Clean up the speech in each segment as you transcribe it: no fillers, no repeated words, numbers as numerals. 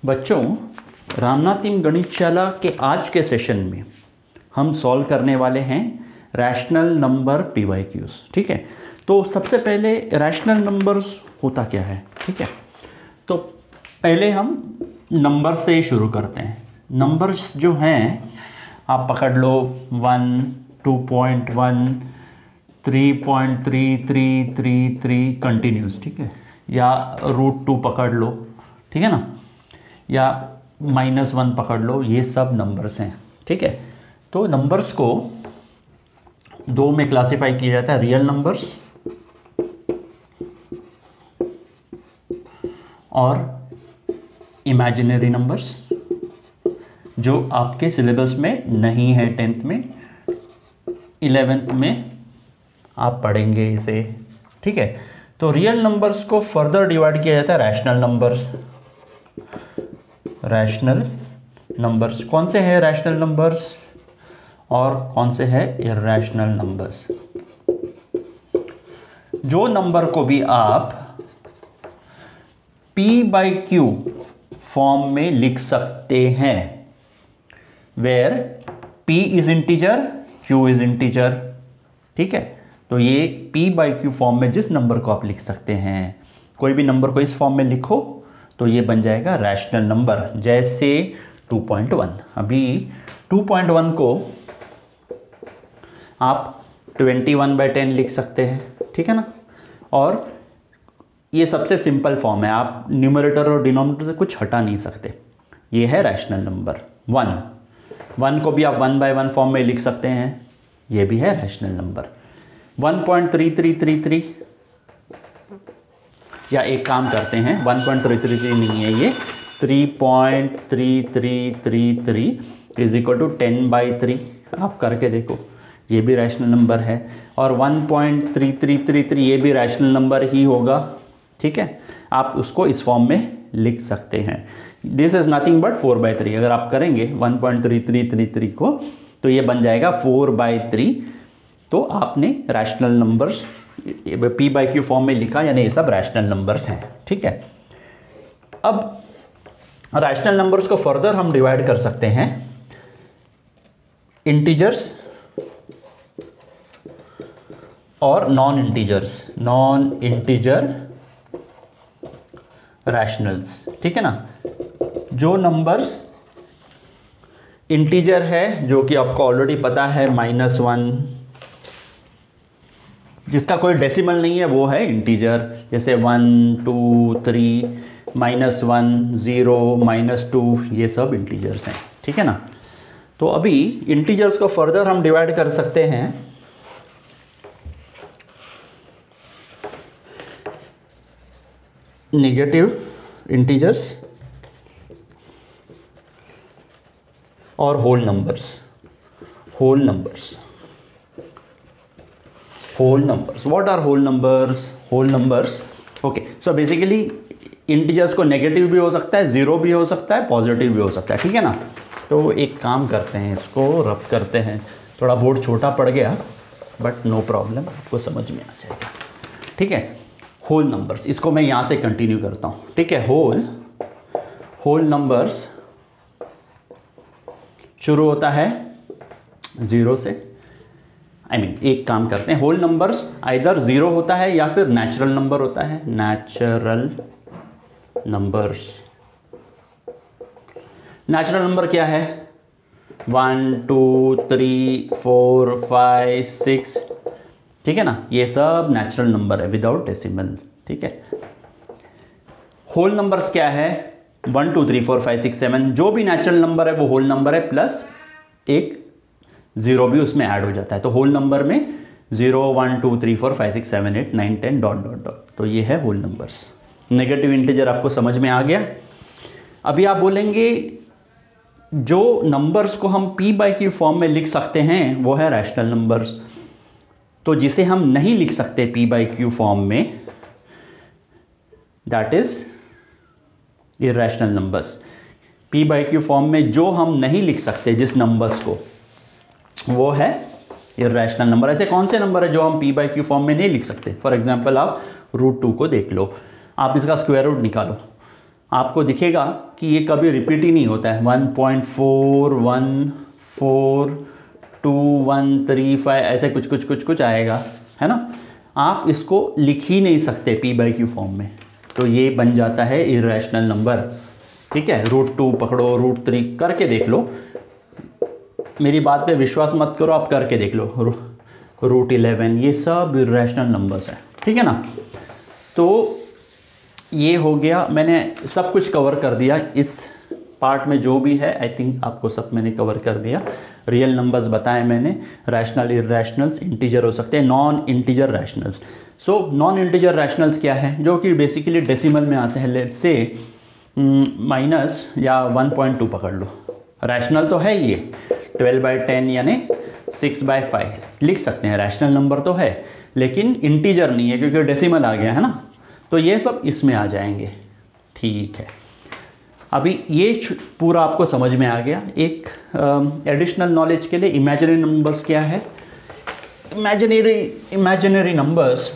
बच्चों, रामनाथम गणितशाला के आज के सेशन में हम सॉल्व करने वाले हैं रैशनल नंबर PYQs। ठीक है, तो सबसे पहले रैशनल नंबर्स होता क्या है। ठीक है, तो पहले हम नंबर से शुरू करते हैं। नंबर्स जो हैं आप पकड़ लो 1, 2.1, 3.3333 कंटिन्यूस। ठीक है, या √2 पकड़ लो, ठीक है ना, या -1 पकड़ लो, ये सब नंबर्स हैं। ठीक है, तो नंबर्स को दो में क्लासिफाई किया जाता है, रियल नंबर्स और इमेजिनरी नंबर्स, जो आपके सिलेबस में नहीं है। 10th में, 11th में आप पढ़ेंगे इसे। ठीक है, तो रियल नंबर्स को फर्दर डिवाइड किया जाता है रैशनल नंबर्स। रैशनल नंबर्स कौन से हैं? रैशनल नंबर्स और कौन से हैं? इर्रैशनल नंबर्स। जो नंबर को भी आप P/Q फॉर्म में लिख सकते हैं, where P is integer, Q is integer. ठीक है, तो ये P/Q फॉर्म में जिस नंबर को आप लिख सकते हैं, कोई भी नंबर को इस फॉर्म में लिखो तो ये बन जाएगा रैशनल नंबर। जैसे 2.1, अभी 2.1 को आप 21/10 लिख सकते हैं। ठीक है ना, और ये सबसे सिंपल फॉर्म है, आप न्यूमरेटर और डिनोमिनेटर से कुछ हटा नहीं सकते। ये है रैशनल नंबर। 1 को भी आप 1/1 फॉर्म में लिख सकते हैं, ये भी है रैशनल नंबर। 1.3333, या एक काम करते हैं, 1.333 नहीं है ये, 3.3333 इज इक्वल टू 10/3। आप करके देखो, ये भी रैशनल नंबर है। और 1.3333 ये भी रैशनल नंबर ही होगा। ठीक है, आप उसको इस फॉर्म में लिख सकते हैं। This is nothing but 4/3। अगर आप करेंगे 1.3333 को तो ये बन जाएगा 4/3। तो आपने रैशनल नंबर्स P/Q फॉर्म में लिखा, यानी ये सब रैशनल नंबर्स हैं। ठीक है, अब रैशनल नंबर्स को फर्दर हम डिवाइड कर सकते हैं इंटीजर्स और नॉन इंटीजर रैशनल्स। ठीक है ना, जो नंबर्स इंटीजर है, जो कि आपको ऑलरेडी पता है, -1, जिसका कोई डेसिमल नहीं है, वो है इंटीजर। जैसे 1, 2, 3, -1, 0, -2, ये सब इंटीजर्स हैं। ठीक है ना, तो अभी इंटीजर्स को फर्दर हम डिवाइड कर सकते हैं नेगेटिव इंटीजर्स और whole numbers. What are whole numbers? Whole numbers, okay, so basically integers को नेगेटिव भी हो सकता है, ज़ीरो भी हो सकता है, पॉजिटिव भी हो सकता है। ठीक है ना, तो एक काम करते हैं, इसको रब करते हैं। थोड़ा बोर्ड छोटा पड़ गया, बट नो प्रॉब्लम, आपको समझ में आ जाएगा। ठीक है, होल नंबर्स, इसको मैं यहाँ से कंटिन्यू करता हूँ। ठीक है, होल नंबर्स शुरू होता है 0 से। एक काम करते हैं, होल नंबर्स आइदर 0 होता है या फिर नेचुरल नंबर होता है। नेचुरल नंबर क्या है? 1, 2, 3, 4, 5, 6। ठीक है ना, ये सब नेचुरल नंबर है विदाउट डेसिमल। ठीक है, होल नंबर्स क्या है? 1, 2, 3, 4, 5, 6, 7, जो भी नेचुरल नंबर है वो होल नंबर है, प्लस एक 0 भी उसमें ऐड हो जाता है। तो होल नंबर में 0, 1, 2, 3, 4, 5, 6, 7, 8, 9, 10 ... तो ये है होल नंबर्स। नेगेटिव इंटीजर आपको समझ में आ गया। अभी आप बोलेंगे जो नंबर्स को हम P/Q फॉर्म में लिख सकते हैं वो है रैशनल नंबर्स। तो जिसे हम नहीं लिख सकते P/Q फॉर्म में, that is irrational numbers. P/Q form में जो हम नहीं लिख सकते जिस नंबर्स को, वो है इर्रैशनल नंबर। ऐसे कौन से नंबर है जो हम P/Q फॉर्म में नहीं लिख सकते? फॉर एग्जांपल आप √2 को देख लो, आप इसका स्क्वायर रूट निकालो, आपको दिखेगा कि ये कभी रिपीट ही नहीं होता है। 1.4142135 ऐसे कुछ आएगा, है ना। आप इसको लिख ही नहीं सकते p/q फॉर्म में, तो ये बन जाता है इरेशनल नंबर। ठीक है, √2 पकड़ो, √3 करके देख लो, मेरी बात पे विश्वास मत करो, आप करके देख लो। √11 ये सब इरेशनल नंबर्स है, ठीक है ना। तो ये हो गया, मैंने सब कुछ कवर कर दिया इस पार्ट में जो भी है। आई थिंक आपको सब मैंने कवर कर दिया। रियल नंबर्स बताए मैंने, रैशनल, इरेशनल्स, इंटीजर हो सकते हैं, non integer rationals. So non integer rationals क्या है, जो कि बेसिकली डेसिमल में आते हैं। लेट्स से माइनस या 1.2 पकड़ लो, रैशनल तो है ये, 12/10 यानी 6/5 लिख सकते हैं, रैशनल नंबर तो है, लेकिन इंटीजर नहीं है क्योंकि डेसिमल आ गया है ना। तो ये सब इसमें आ जाएंगे, ठीक है। अभी ये पूरा आपको समझ में आ गया। एक एडिशनल नॉलेज के लिए, इमेजिनरी नंबर्स क्या है। इमेजिनरी नंबर्स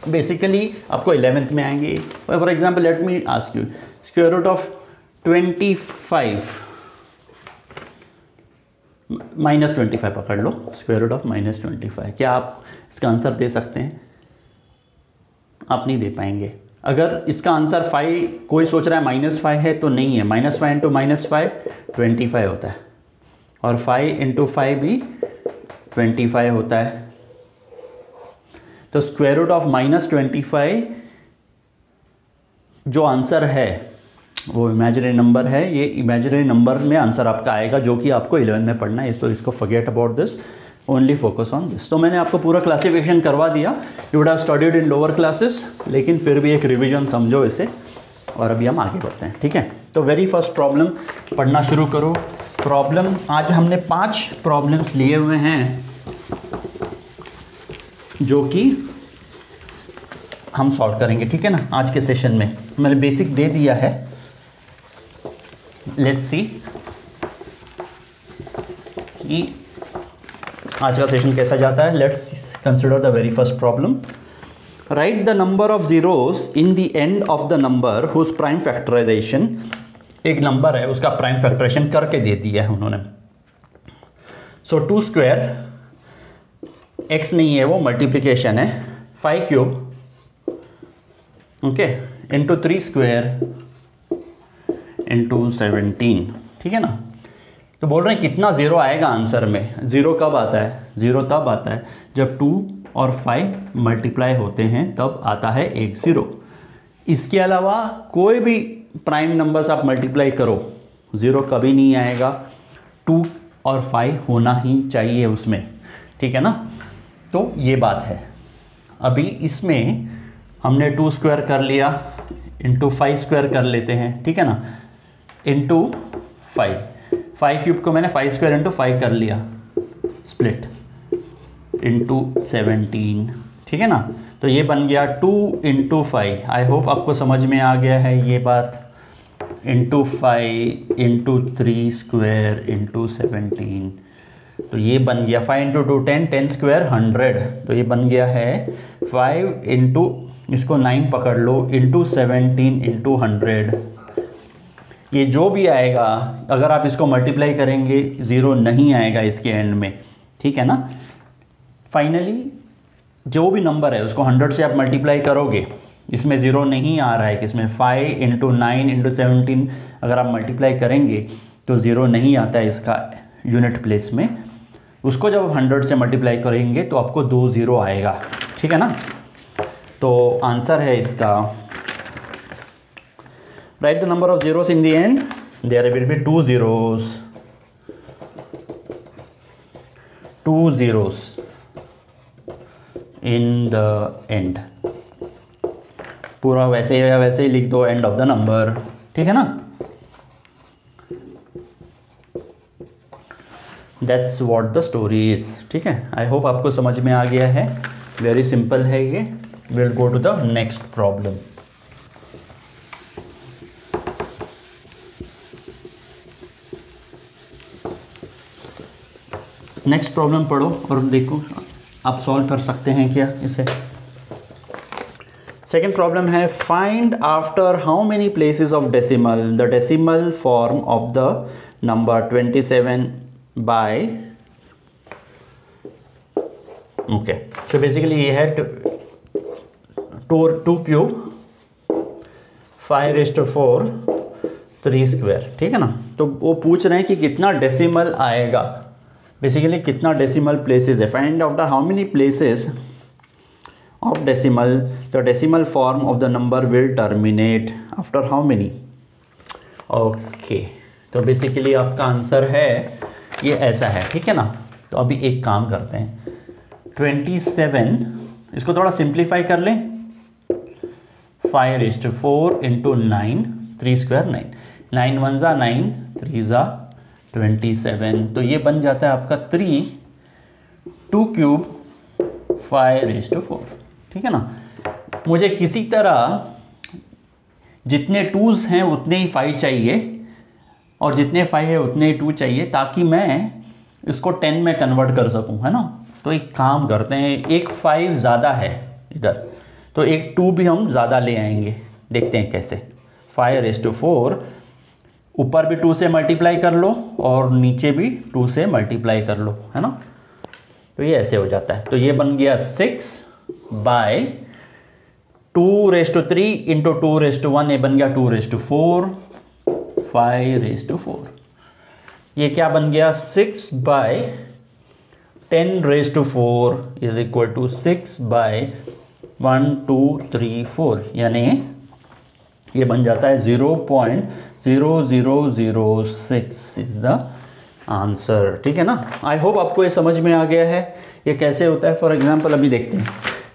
बेसिकली आपको 11th में आएंगे। For example let me ask you, square root of 25 -25 पकड़ लो, स्क्वायर रूट ऑफ -25, क्या आप इसका आंसर दे सकते हैं? आप नहीं दे पाएंगे। अगर इसका आंसर 5, कोई सोच रहा है -5 है, तो नहीं है। -5 × -5 25 होता है, और 5 × 5 भी 25 होता है। तो स्क्वायर रूट ऑफ -25 जो आंसर है वो इमेजिनरी नंबर है। ये इमेजिनरी नंबर में आंसर आपका आएगा, जो कि आपको 11 में पढ़ना है। तो इसको forget about this, only focus on this. तो मैंने आपको पूरा क्लासिफिकेशन करवा दिया। You would have studied in lower classes, लेकिन फिर भी एक रिवीजन समझो इसे, और अभी हम आगे बढ़ते हैं, ठीक है। तो वेरी फर्स्ट प्रॉब्लम पढ़ना शुरू करो। प्रॉब्लम आज हमने 5 प्रॉब्लम्स लिए हुए हैं, जो कि हम सॉल्व करेंगे, ठीक है ना। आज के सेशन में मैंने बेसिक दे दिया है। लेट्स सी कि आज का सेशन कैसा जाता है। Let's consider the very first problem. Write the number of zeros in the end of the number whose prime factorization, एक नंबर है उसका प्राइम फैक्टराइजेशन करके दे दिया है उन्होंने। सो 2 स्क्वायर, x नहीं है वो मल्टीप्लिकेशन है, 5 cube, okay, into 3 square into 17, ठीक है ना। तो बोल रहे हैं कितना ज़ीरो आएगा आंसर में। ज़ीरो कब आता है? ज़ीरो तब आता है जब 2 और 5 मल्टीप्लाई होते हैं, तब आता है एक ज़ीरो। इसके अलावा कोई भी प्राइम नंबर्स आप मल्टीप्लाई करो, ज़ीरो कभी नहीं आएगा। 2 और 5 होना ही चाहिए उसमें, ठीक है ना। तो ये बात है। अभी इसमें हमने 2 स्क्वायर कर लिया, इंटू 5 स्क्वायर कर लेते हैं, ठीक है ना, इंटू 5 क्यूब को मैंने 5 स्क्वायर इंटू 5 कर लिया, स्प्लिट इंटू 17, ठीक है ना। तो ये बन गया 2 × 5। आई होप आपको समझ में आ गया है ये बात। इंटू 5 इंटू 3 स्क्वायर इंटू 17, तो ये बन गया 5 × 2 10, 10 स्क्वायर 100। तो ये बन गया है 5 इंटू, इसको 9 पकड़ लो, इंटू 17 इंटू 100। ये जो भी आएगा, अगर आप इसको मल्टीप्लाई करेंगे, ज़ीरो नहीं आएगा इसके एंड में, ठीक है ना। फाइनली जो भी नंबर है उसको 100 से आप मल्टीप्लाई करोगे, इसमें ज़ीरो नहीं आ रहा है कि इसमें 5 × 9 इंटू 17 अगर आप मल्टीप्लाई करेंगे तो ज़ीरो नहीं आता है इसका यूनिट प्लेस में। उसको जब आप 100 से मल्टीप्लाई करेंगे तो आपको 2 ज़ीरो आएगा, ठीक है ना। तो आंसर है इसका, right the number of zeros in the end, there will be 2 zeros, 2 zeros in the end। पूरा वैसे या वैसे ही लिख दो, एंड ऑफ द नंबर, ठीक है ना। That's what the story is, ठीक है। आई होप आपको समझ में आ गया है। वेरी सिंपल है ये। Will go to the next problem. Next problem पढ़ो और देखो आप सॉल्व कर सकते हैं क्या इसे। सेकेंड प्रॉब्लम है find after how many places of decimal the decimal form of the number 27 by okay. तो बेसिकली ये है 2 क्यूब 5⁴ 3 स्क्वायर, ठीक है ना। तो वो पूछ रहे हैं कि कितना डेसिमल आएगा, बेसिकली कितना डेसिमल प्लेसेस है। Find out how many places of decimal the decimal form of the number will terminate after how many. Okay, तो बेसिकली आपका आंसर है ये ऐसा है, ठीक है ना। तो अभी एक काम करते हैं 27, इसको थोड़ा सिंप्लीफाई कर लें। 5⁴ इंटू 9 3 स्क्वायर 9 9 1 ज़ा 9 3 ज़ा 27। तो ये बन जाता है आपका 3 2 क्यूब 5⁴, ठीक है ना। मुझे किसी तरह जितने 2's हैं उतने ही 5 चाहिए और जितने 5 है उतने ही 2 चाहिए, ताकि मैं इसको 10 में कन्वर्ट कर सकूं, है ना। तो एक काम करते हैं, एक 5 ज़्यादा है इधर, तो एक 2 भी हम ज़्यादा ले आएंगे, देखते हैं कैसे। 5⁴ ऊपर भी 2 से मल्टीप्लाई कर लो और नीचे भी 2 से मल्टीप्लाई कर लो, है ना। तो ये ऐसे हो जाता है। तो ये बन गया 6 बाय 2⁻³ इंटू 2⁻1, ये बन गया 2⁻4 5⁴। ये क्या बन गया 6 by 10⁻4 is equal to 6 by 1 2 3 4, यानी ये बन जाता है 0.0006 इज द आंसर, ठीक है ना। आई होप आपको ये समझ में आ गया है ये कैसे होता है। फॉर एग्जांपल अभी देखते हैं,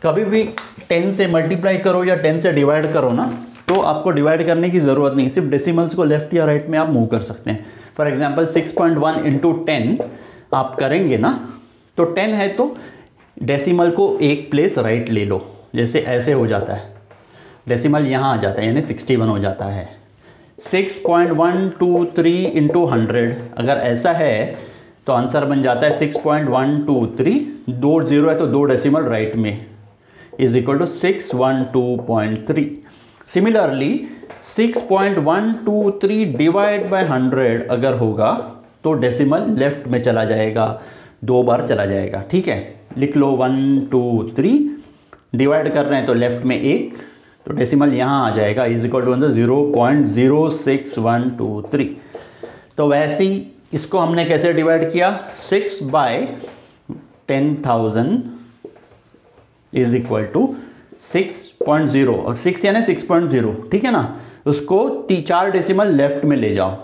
कभी भी 10 से मल्टीप्लाई करो या 10 से डिवाइड करो ना, तो आपको डिवाइड करने की ज़रूरत नहीं, सिर्फ डेसिमल्स को लेफ्ट या राइट में आप मूव कर सकते हैं। फॉर एग्जांपल 6.1 इंटू 10 आप करेंगे ना, तो 10 है तो डेसिमल को एक प्लेस राइट ले लो, जैसे ऐसे हो जाता है, डेसिमल यहाँ आ जाता है, यानी 61 हो जाता है। 6.123 इंटू 100 अगर ऐसा है तो आंसर बन जाता है 6.123, 2 0 है तो 2 डेसिमल राइट में, is equal to 612.3। Similarly 6.123 divide by 100 अगर होगा तो डेसिमल लेफ्ट में चला जाएगा, 2 बार चला जाएगा, ठीक है। लिख लो 1 2 3, डिवाइड कर रहे हैं तो लेफ्ट में 1, तो डेसिमल यहाँ आ जाएगा, इज इक्वल टू 0.06123। तो वैसे ही इसको हमने कैसे डिवाइड किया, 6 बाय 10,000 इज इक्वल टू 6.0, और 6 यानी 6.0, ठीक है ना। उसको 4 डेसिमल लेफ्ट में ले जाओ,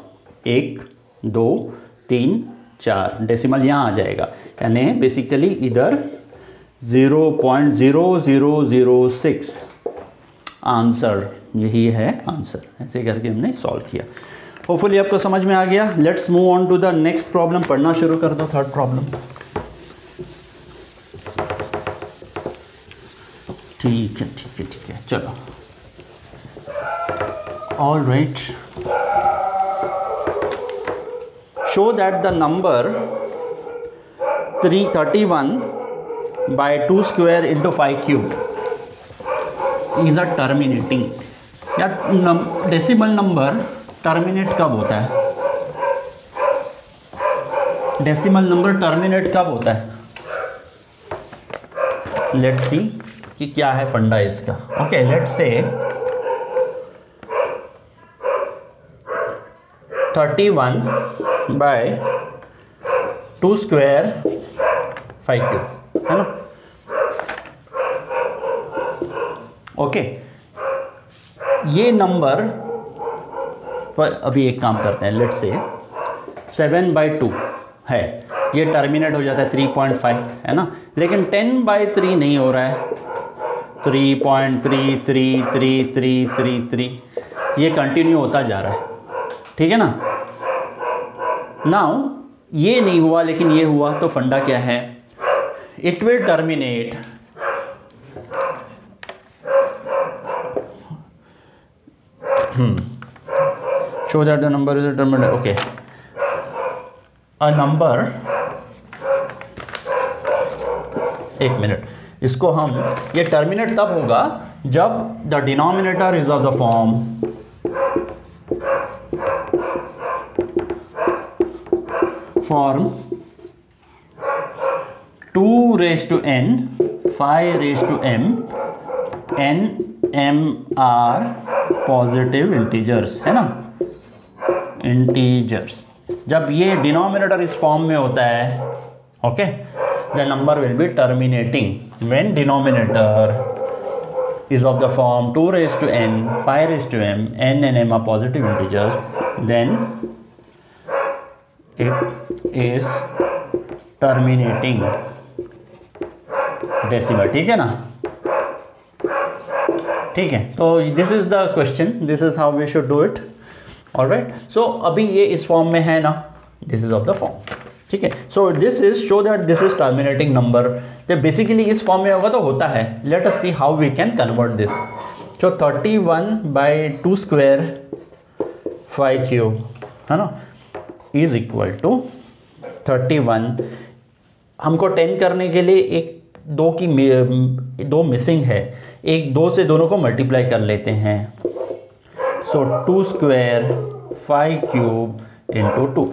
1 2 3 4 डेसिमल यहाँ आ जाएगा, यानी बेसिकली इधर 0.0006 आंसर, यही है आंसर। ऐसे करके हमने सॉल्व किया। होपफुली आपको समझ में आ गया। Let's move on to the next problem. पढ़ना शुरू कर दो, थर्ड प्रॉब्लम। ठीक है ठीक है ठीक है, चलो। All right, show that the number 331 by 2 square into 5 cube is a terminating. या डेसिमल नंबर टर्मिनेट कब होता है, डेसिमल नंबर टर्मिनेट कब होता है, लेट्स सी कि क्या है फंडा इसका। Okay, let's say 31 bye 2 square 5 cube, है ना। ओके, ये नंबर पर अभी एक काम करते हैं, लेट्स से 7/2 है, ये टर्मिनेट हो जाता है 3.5, है ना। लेकिन 10/3 नहीं हो रहा है, 3.33333, ये कंटिन्यू होता जा रहा है, ठीक है ना। नाउ ये नहीं हुआ लेकिन ये हुआ, तो फंडा क्या है, it will terminate show that the number is a terminate. Okay, a number, एक मिनट, इसको हम, ये टर्मिनेट तब होगा जब the denominator is of the form 2 raised to n 5 raised to m n m are positive integers, है ना, integers. जब ये डिनोमिनेटर इस फॉर्म में होता है, okay, the number will be terminating when denominator is of the form 2 raised to n 5 raised to m n and m are positive integers, then it is terminating decimal. ठीक है ना, ठीक है। तो this is the question, this is how we should do it. Alright, so अभी ये इस form में है ना, this is of the form. ठीक है, so this is show that this is terminating number. तो बेसिकली इस फॉर्म में होगा तो होता है। Let us see how we can convert this. So 31/2 square 5 cube, है ना, इज इक्वल टू 31। हमको 10 करने के लिए एक दो मिसिंग है, एक 2 से दोनों को मल्टीप्लाई कर लेते हैं। सो 2 square 5 cube into 2।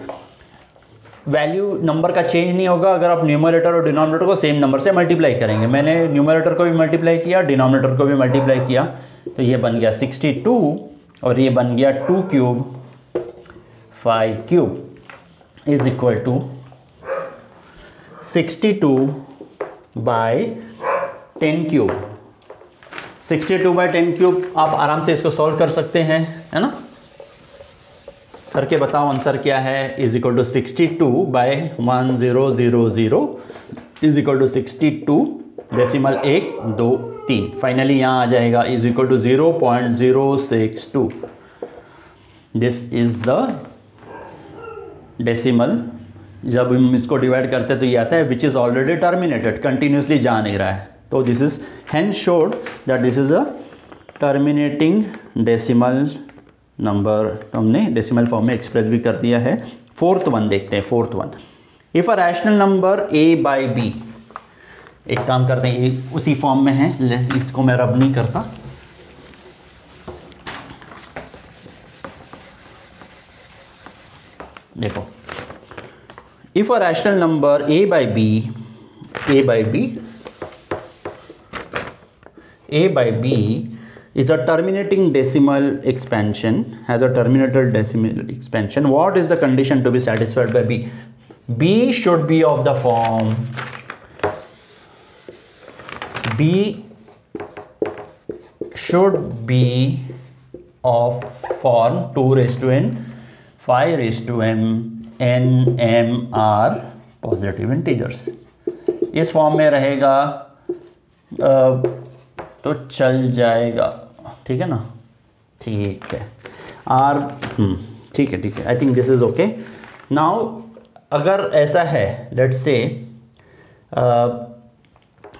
Value number का चेंज नहीं होगा अगर आप न्यूमरेटर और डिनोमिनेटर को सेम नंबर से मल्टीप्लाई करेंगे। मैंने न्यूमरेटर को भी मल्टीप्लाई किया, डिनोमिनेटर को भी मल्टीप्लाई किया, तो ये बन गया 62 और ये बन गया 2 cube 5 cube is equal to 62/10 cube. 62/10 cube आप आराम से इसको सॉल्व कर सकते हैं, है ना। करके बताओ आंसर क्या है। Is equal to 62/1000 is equal to 62 decimal 1 2 3। Finally यहाँ आ जाएगा is equal to 0.062। This is the decimal. जब हम इसको डिवाइड करते हैं तो ये आता है which is already terminated, continuously जा नहीं रहा है। तो this is hence showed that this is a terminating decimal number. हमने डेसिमल फॉर्म में एक्सप्रेस भी कर दिया है। फोर्थ वन देखते हैं। Fourth one, if a rational number a/b, एक काम करते हैं, ये उसी फॉर्म में है, इसको मैं रब नहीं करता। देखो, if a rational number a/b is a terminating decimal expansion, has a terminated decimal expansion, what is the condition to be satisfied by b? B should be of the form 2 raised to n 5 raised to m n m are positive integers. इस form में रहेगा तो चल जाएगा, ठीक है ना, ठीक है। आर ठीक है, ठीक है, I think this is okay. Now अगर ऐसा है, let's say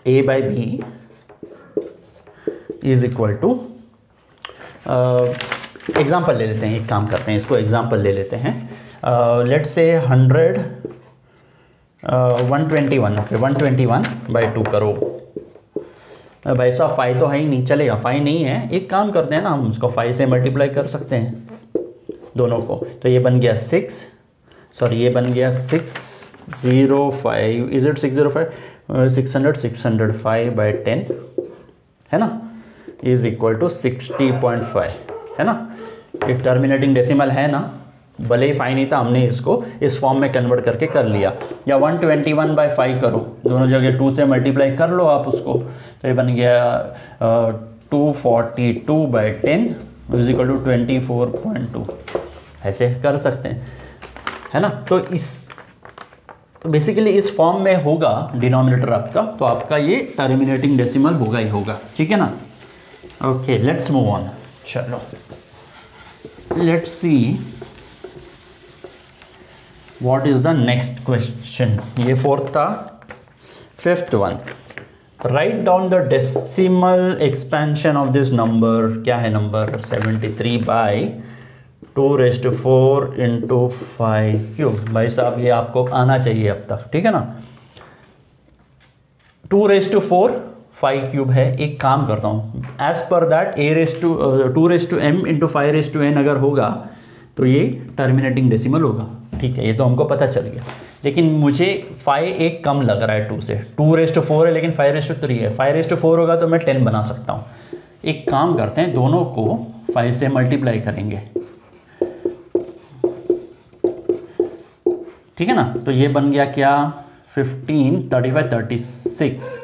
a/b is equal to, example ले लेते हैं, एक काम करते हैं, इसको एग्जाम्पल ले लेते हैं। लेट्स से 121, ओके, 121/2 करो। भाई साहब 5 तो है ही नहीं, चलेगा, 5 नहीं है। एक काम करते हैं ना, हम उसको 5 से मल्टीप्लाई कर सकते हैं दोनों को। तो ये बन गया ये बन गया 605, इज इट 605 600/10, है ना, इज इक्वल टू 60.5, है ना। एक टर्मिनेटिंग डेसिमल है ना, भले ही 5 नहीं था, हमने इसको इस फॉर्म में कन्वर्ट करके कर लिया। या 121/5 करो, दोनों जगह 2 से मल्टीप्लाई कर लो आप उसको, तो ये बन गया 242/10 इज इक्वल टू 24.2। ऐसे कर सकते हैं, है ना। तो बेसिकली इस फॉर्म में होगा डिनोमिनेटर आपका, तो आपका ये टर्मिनेटिंग डेसिमल होगा ही होगा, ठीक है ना। Okay, let's move on. चलो let's see what is the next question. ये फोर्थ था। Fifth one, right down the decimal expansion of this number. क्या है number? 73/2 raised to 4 into 5 cube. भाई साहब ये आपको आना चाहिए अब तक, ठीक है ना। 2 raised to 4 5 क्यूब है। एक काम करता हूँ, as per that a2m into 5n अगर होगा तो ये टर्मिनेटिंग डेसिमल होगा, ठीक है, ये तो हमको पता चल गया। लेकिन मुझे 5 एक कम लग रहा है 2 से, 2⁴ है लेकिन 5�3 है, 5⁴ होगा तो मैं 10 बना सकता हूँ। एक काम करते हैं, दोनों को 5 से मल्टीप्लाई करेंगे, ठीक है ना। तो ये बन गया क्या, 15, 35, 36,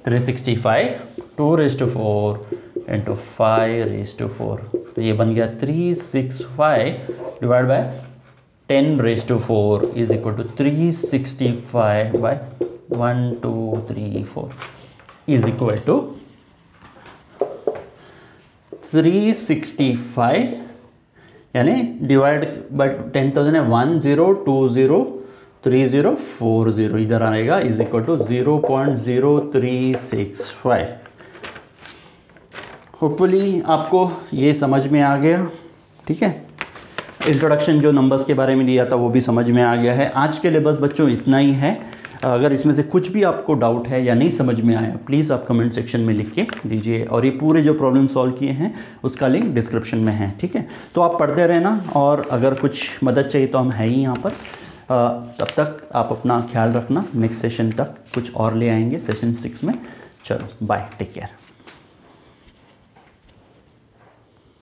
365, 2⁴ इंटू 5⁴, तो ये बन गया 365 divide by 10⁴ is equal to 365 by 1 2 3 4 is equal to 365 यानी डिवाइड बाय 10,000 है 10203040 इधर आएगा इज इक्वल टू 0.0365। होपफुली आपको ये समझ में आ गया, ठीक है। इंट्रोडक्शन जो नंबर्स के बारे में दिया था वो भी समझ में आ गया है। आज के लिए बस बच्चों इतना ही है। अगर इसमें से कुछ भी आपको डाउट है या नहीं समझ में आया, प्लीज़ आप कमेंट सेक्शन में लिख के दीजिए। और ये पूरे जो प्रॉब्लम सॉल्व किए हैं उसका लिंक डिस्क्रिप्शन में है, ठीक है। तो आप पढ़ते रहना, और अगर कुछ मदद चाहिए तो हम हैं ही यहाँ पर। तब तक आप अपना ख्याल रखना, नेक्स्ट सेशन तक कुछ और ले आएंगे सेशन 6 में। चलो बाय, टेक केयर।